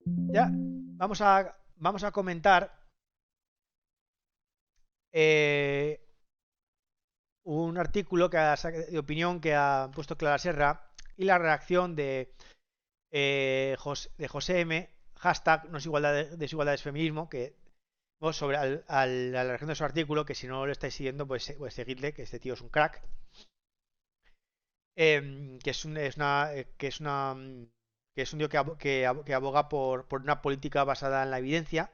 Ya vamos a comentar eh, un artículo de opinión que ha puesto Clara Serra y la reacción de José M, hashtag no es igualdad desigualdad es feminismo, que sobre a la reacción de su artículo, que si no lo estáis siguiendo, pues seguidle, que este tío es un crack, que es un tío que aboga por una política basada en la evidencia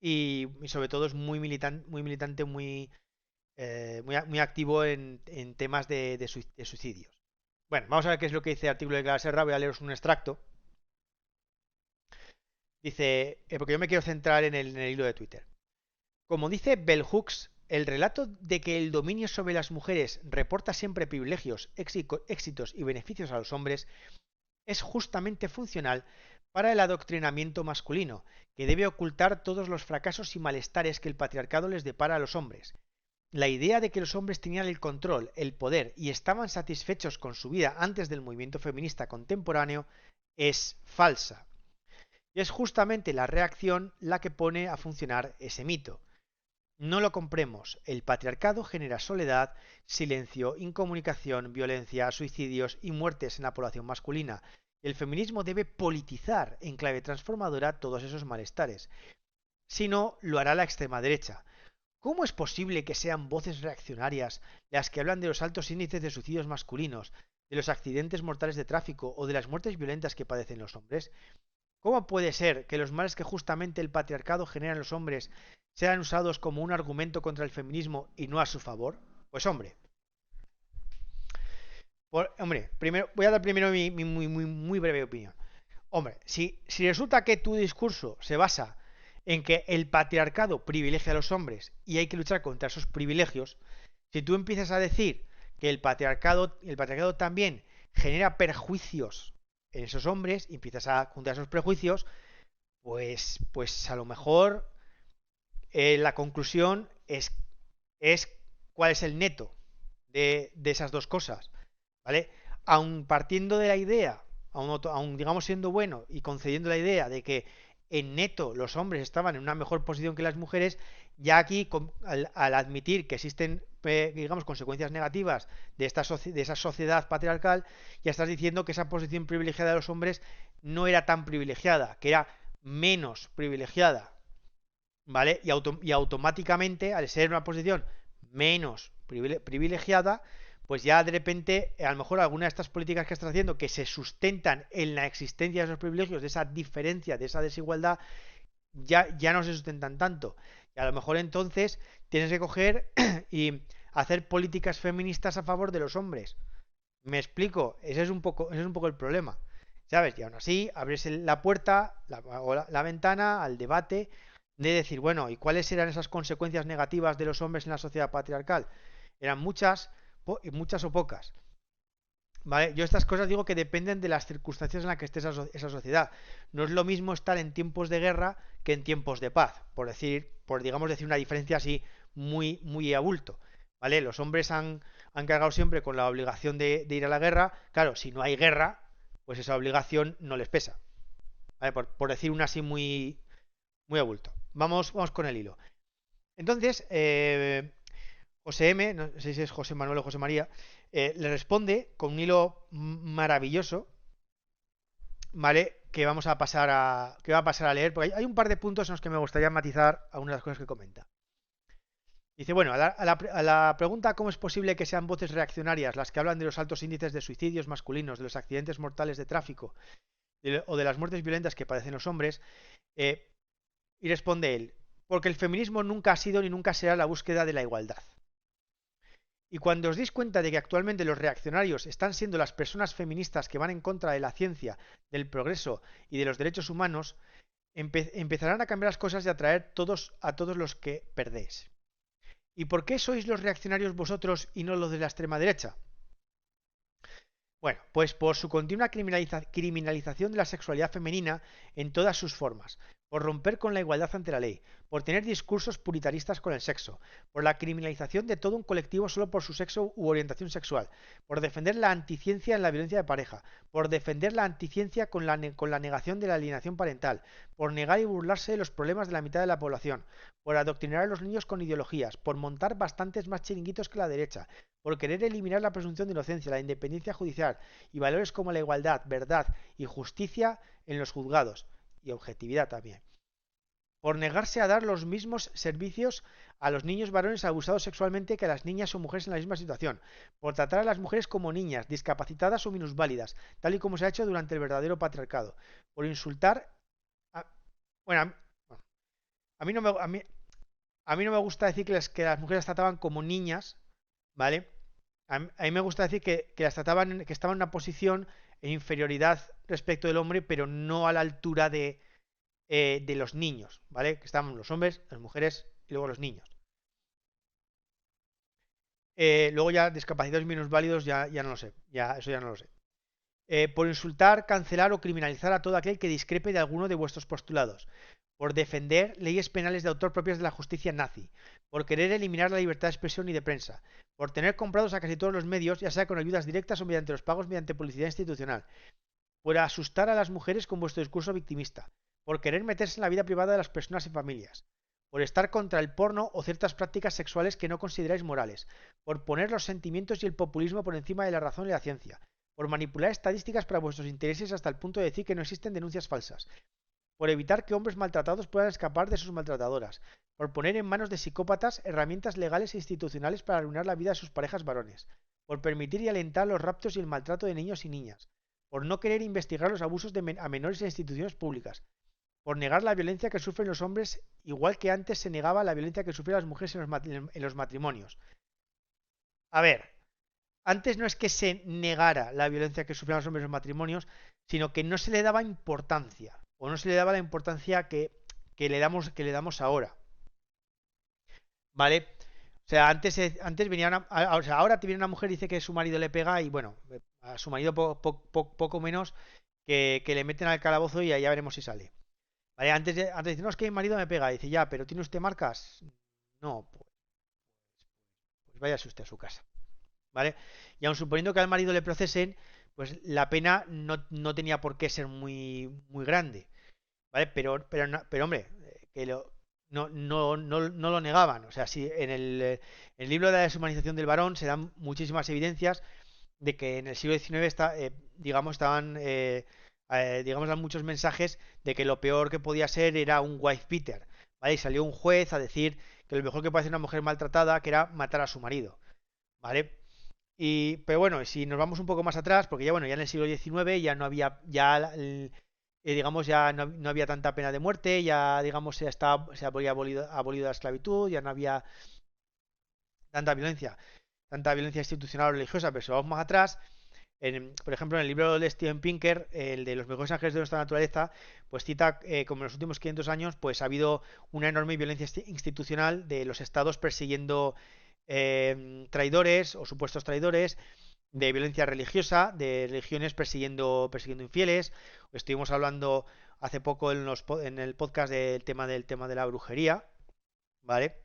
y sobre todo es muy militante, muy activo en temas de suicidios. Bueno, vamos a ver qué es lo que dice el artículo de Clara Serra. Voy a leeros un extracto. Dice, porque yo me quiero centrar en el hilo de Twitter. Como dice Bell Hooks, el relato de que el dominio sobre las mujeres reporta siempre privilegios, éxitos y beneficios a los hombres es justamente funcional para el adoctrinamiento masculino, que debe ocultar todos los fracasos y malestares que el patriarcado les depara a los hombres. La idea de que los hombres tenían el control, el poder y estaban satisfechos con su vida antes del movimiento feminista contemporáneo es falsa. Y es justamente la reacción la que pone a funcionar ese mito. No lo compremos. El patriarcado genera soledad, silencio, incomunicación, violencia, suicidios y muertes en la población masculina. El feminismo debe politizar en clave transformadora todos esos malestares. Si no, lo hará la extrema derecha. ¿Cómo es posible que sean voces reaccionarias las que hablan de los altos índices de suicidios masculinos, de los accidentes mortales de tráfico o de las muertes violentas que padecen los hombres? ¿Cómo puede ser que los males que justamente el patriarcado genera en los hombres sean usados como un argumento contra el feminismo y no a su favor? Pues hombre, primero, voy a dar primero mi muy breve opinión. Hombre, si resulta que tu discurso se basa en que el patriarcado privilegia a los hombres y hay que luchar contra esos privilegios, si tú empiezas a decir que el patriarcado también genera perjuicios en esos hombres y empiezas a juntar esos prejuicios, pues a lo mejor la conclusión es cuál es el neto de esas dos cosas, ¿vale? Aun partiendo de la idea, aun digamos siendo bueno y concediendo la idea de que en neto los hombres estaban en una mejor posición que las mujeres, ya aquí al admitir que existen digamos consecuencias negativas de esa sociedad patriarcal, ya estás diciendo que esa posición privilegiada de los hombres no era tan privilegiada, que era menos privilegiada, ¿vale? Y automáticamente, al ser una posición menos privilegiada, pues ya de repente, a lo mejor alguna de estas políticas que estás haciendo que se sustentan en la existencia de esos privilegios, de esa diferencia, de esa desigualdad, ya no se sustentan tanto. Y a lo mejor entonces tienes que coger y hacer políticas feministas a favor de los hombres. Me explico, ese es un poco el problema. ¿Sabes? Y aún así abres la puerta o la ventana al debate de decir, bueno, ¿y cuáles eran esas consecuencias negativas de los hombres en la sociedad patriarcal? ¿Eran muchas o pocas? ¿Vale? Yo estas cosas digo que dependen de las circunstancias en las que esté esa sociedad. No es lo mismo estar en tiempos de guerra que en tiempos de paz, por digamos decir una diferencia así muy a bulto. ¿Vale? Los hombres han cargado siempre con la obligación de ir a la guerra. Claro, si no hay guerra, pues esa obligación no les pesa. ¿Vale? Por decir una así muy a bulto. Vamos con el hilo. Entonces, José M, no sé si es José Manuel o José María, le responde con un hilo maravilloso, ¿vale? Que va a pasar a leer, porque hay un par de puntos en los que me gustaría matizar algunas de las cosas que comenta. Dice, bueno, a la pregunta cómo es posible que sean voces reaccionarias las que hablan de los altos índices de suicidios masculinos, de los accidentes mortales de tráfico o de las muertes violentas que padecen los hombres, eh, y responde él, porque el feminismo nunca ha sido ni nunca será la búsqueda de la igualdad. Y cuando os deis cuenta de que actualmente los reaccionarios están siendo las personas feministas que van en contra de la ciencia, del progreso y de los derechos humanos, empezarán a cambiar las cosas y a atraer a todos los que perdéis. ¿Y por qué sois los reaccionarios vosotros y no los de la extrema derecha? Bueno, pues por su continua criminalización de la sexualidad femenina en todas sus formas, por romper con la igualdad ante la ley, por tener discursos puritanistas con el sexo, por la criminalización de todo un colectivo solo por su sexo u orientación sexual, por defender la anticiencia en la violencia de pareja, por defender la anticiencia con la negación de la alienación parental, por negar y burlarse de los problemas de la mitad de la población, por adoctrinar a los niños con ideologías, por montar bastantes más chiringuitos que la derecha, por querer eliminar la presunción de inocencia, la independencia judicial y valores como la igualdad, verdad y justicia en los juzgados, y objetividad también, por negarse a dar los mismos servicios a los niños varones abusados sexualmente que a las niñas o mujeres en la misma situación, por tratar a las mujeres como niñas, discapacitadas o minusválidas, tal y como se ha hecho durante el verdadero patriarcado, por insultar a, bueno, a mí no me a mí no me gusta decir que las mujeres las trataban como niñas, ¿vale? A mí me gusta decir que las trataban, que estaban en una posición en inferioridad respecto del hombre, pero no a la altura de los niños, ¿vale? Que estaban los hombres, las mujeres y luego los niños. Luego ya discapacitados minusválidos ya no lo sé, ya, eso ya no lo sé. Por insultar, cancelar o criminalizar a todo aquel que discrepe de alguno de vuestros postulados, por defender leyes penales de autor propias de la justicia nazi, por querer eliminar la libertad de expresión y de prensa, por tener comprados a casi todos los medios, ya sea con ayudas directas o mediante los pagos mediante publicidad institucional, por asustar a las mujeres con vuestro discurso victimista, por querer meterse en la vida privada de las personas y familias, por estar contra el porno o ciertas prácticas sexuales que no consideráis morales, por poner los sentimientos y el populismo por encima de la razón y la ciencia, por manipular estadísticas para vuestros intereses hasta el punto de decir que no existen denuncias falsas, por evitar que hombres maltratados puedan escapar de sus maltratadoras, por poner en manos de psicópatas herramientas legales e institucionales para arruinar la vida de sus parejas varones, por permitir y alentar los raptos y el maltrato de niños y niñas, por no querer investigar los abusos a menores en instituciones públicas, por negar la violencia que sufren los hombres, igual que antes se negaba la violencia que sufrían las mujeres en los matrimonios. A ver, antes no es que se negara la violencia que sufrían los hombres en los matrimonios, sino que no se le daba importancia, o no se le daba la importancia que le damos ahora, ¿vale? O sea, antes venía o sea, ahora te viene una mujer y dice que su marido le pega y bueno, a su marido poco menos que le meten al calabozo y ya veremos si sale. Vale, antes dice, no, es que mi marido me pega. Dice, ya, pero ¿tiene usted marcas? No, pues váyase usted a su casa. ¿Vale? Y aun suponiendo que al marido le procesen, pues la pena no tenía por qué ser muy grande. ¿Vale? Pero hombre, no lo negaban. O sea, si en el libro de la deshumanización del varón se dan muchísimas evidencias de que en el siglo XIX digamos, digamos, dan muchos mensajes de que lo peor que podía ser era un wife beater, ¿vale? Y salió un juez a decir que lo mejor que puede hacer una mujer maltratada que era matar a su marido, ¿vale? Pero bueno, si nos vamos un poco más atrás, porque ya bueno, ya en el siglo XIX ya no había, digamos, ya no había tanta pena de muerte, ya digamos se había abolido la esclavitud, ya no había tanta violencia institucional o religiosa, pero si vamos más atrás, por ejemplo, en el libro de Steven Pinker, el de los mejores ángeles de nuestra naturaleza, pues cita como en los últimos 500 años, pues ha habido una enorme violencia institucional de los estados persiguiendo traidores o supuestos traidores, de violencia religiosa, de religiones persiguiendo infieles. Estuvimos hablando hace poco en el podcast del tema de la brujería, ¿vale?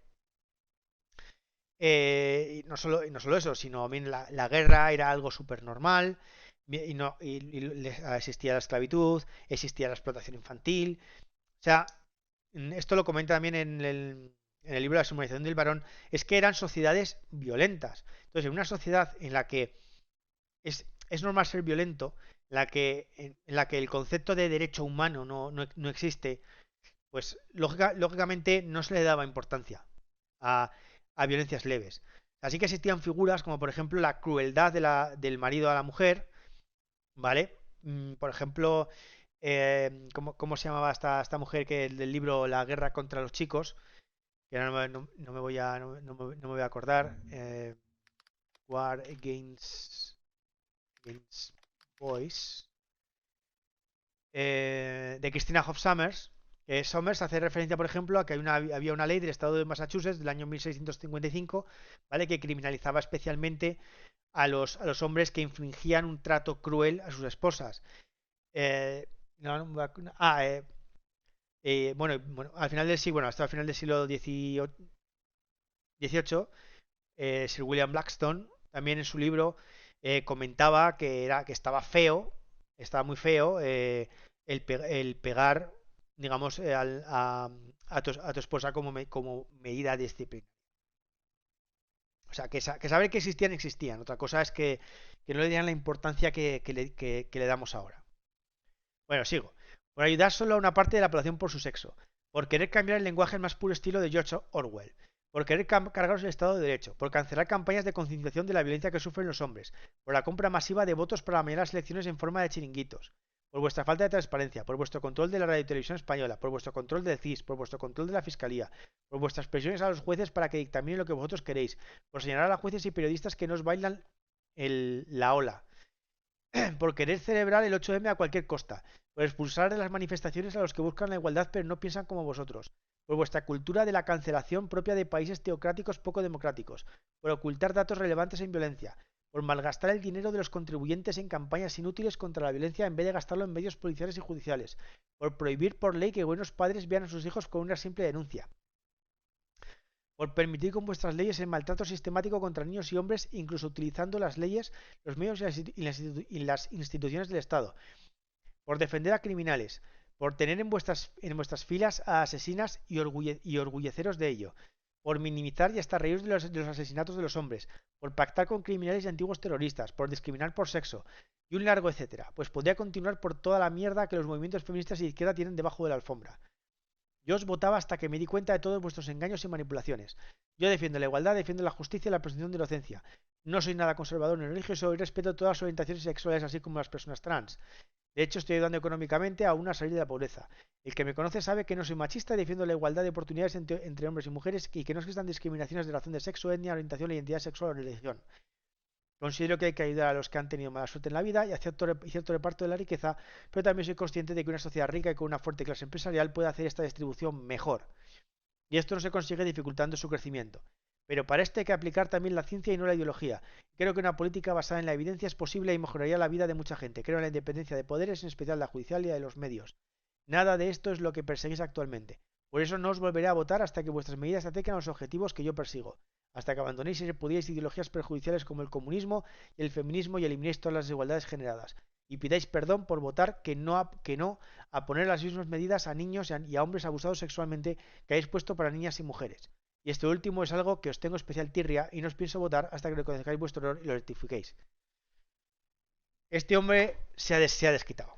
Y no solo eso, sino también la guerra era algo súper normal, existía la esclavitud, existía la explotación infantil. O sea, esto lo comenta también en el libro de la Sumerización del Varón, es que eran sociedades violentas. Entonces, en una sociedad en la que es normal ser violento, en la que el concepto de derecho humano no existe, pues lógicamente no se le daba importancia a, a violencias leves. Así que existían figuras como por ejemplo la crueldad del marido a la mujer, ¿vale? Por ejemplo, ¿cómo se llamaba esta mujer que del libro La guerra contra los chicos? Que ahora no me voy a, no me voy a acordar. War against Boys. De Christina Hoff Sommers. Sommers hace referencia, por ejemplo, a que había una ley del estado de Massachusetts del año 1655, ¿vale? Que criminalizaba especialmente a los hombres que infringían un trato cruel a sus esposas. Eh, no, no, bueno, al final del siglo, bueno, hasta el final del siglo XVIII, Sir William Blackstone también en su libro comentaba que estaba feo, estaba muy feo el pegar, digamos, a tu esposa como medida disciplinaria. O sea, que saber que existían. Otra cosa es que no le dieran la importancia que le damos ahora. Bueno, sigo. Por ayudar solo a una parte de la población por su sexo. Por querer cambiar el lenguaje al más puro estilo de George Orwell. Por querer cargaros el Estado de Derecho. Por cancelar campañas de concienciación de la violencia que sufren los hombres. Por la compra masiva de votos para mañana las elecciones en forma de chiringuitos. Por vuestra falta de transparencia. Por vuestro control de la radio y televisión española. Por vuestro control del CIS. Por vuestro control de la Fiscalía. Por vuestras presiones a los jueces para que dictaminen lo que vosotros queréis. Por señalar a jueces y periodistas que nos bailan la ola. Por querer celebrar el 8M a cualquier costa, por expulsar de las manifestaciones a los que buscan la igualdad pero no piensan como vosotros, por vuestra cultura de la cancelación propia de países teocráticos poco democráticos, por ocultar datos relevantes en violencia, por malgastar el dinero de los contribuyentes en campañas inútiles contra la violencia en vez de gastarlo en medios policiales y judiciales, por prohibir por ley que buenos padres vean a sus hijos con una simple denuncia, por permitir con vuestras leyes el maltrato sistemático contra niños y hombres, incluso utilizando las leyes, los medios y las instituciones del Estado, por defender a criminales, por tener en vuestras filas a asesinas y orgulleceros de ello, por minimizar y hasta reír de los asesinatos de los hombres, por pactar con criminales y antiguos terroristas, por discriminar por sexo, y un largo etcétera. Pues podría continuar por toda la mierda que los movimientos feministas y de izquierda tienen debajo de la alfombra. Yo os votaba hasta que me di cuenta de todos vuestros engaños y manipulaciones. Yo defiendo la igualdad, defiendo la justicia y la presunción de inocencia. No soy nada conservador ni religioso y respeto todas las orientaciones sexuales así como las personas trans. De hecho, estoy ayudando económicamente a una a salir de la pobreza. El que me conoce sabe que no soy machista y defiendo la igualdad de oportunidades entre hombres y mujeres y que no existan discriminaciones de razón de sexo, etnia, orientación, identidad sexual o religión. Considero que hay que ayudar a los que han tenido mala suerte en la vida y a cierto reparto de la riqueza, pero también soy consciente de que una sociedad rica y con una fuerte clase empresarial puede hacer esta distribución mejor. Y esto no se consigue dificultando su crecimiento. Pero para esto hay que aplicar también la ciencia y no la ideología. Creo que una política basada en la evidencia es posible y mejoraría la vida de mucha gente. Creo en la independencia de poderes, en especial la judicial y la de los medios. Nada de esto es lo que perseguís actualmente. Por eso no os volveré a votar hasta que vuestras medidas se acerquen a los objetivos que yo persigo. Hasta que abandonéis y repudiéis ideologías perjudiciales como el comunismo y el feminismo y eliminéis todas las desigualdades generadas. Y pidáis perdón por votar que no a poner las mismas medidas a niños y a hombres abusados sexualmente que habéis puesto para niñas y mujeres. Y este último es algo que os tengo especial tirria y no os pienso votar hasta que reconozcáis vuestro error y lo rectifiquéis. Este hombre se ha desquitado.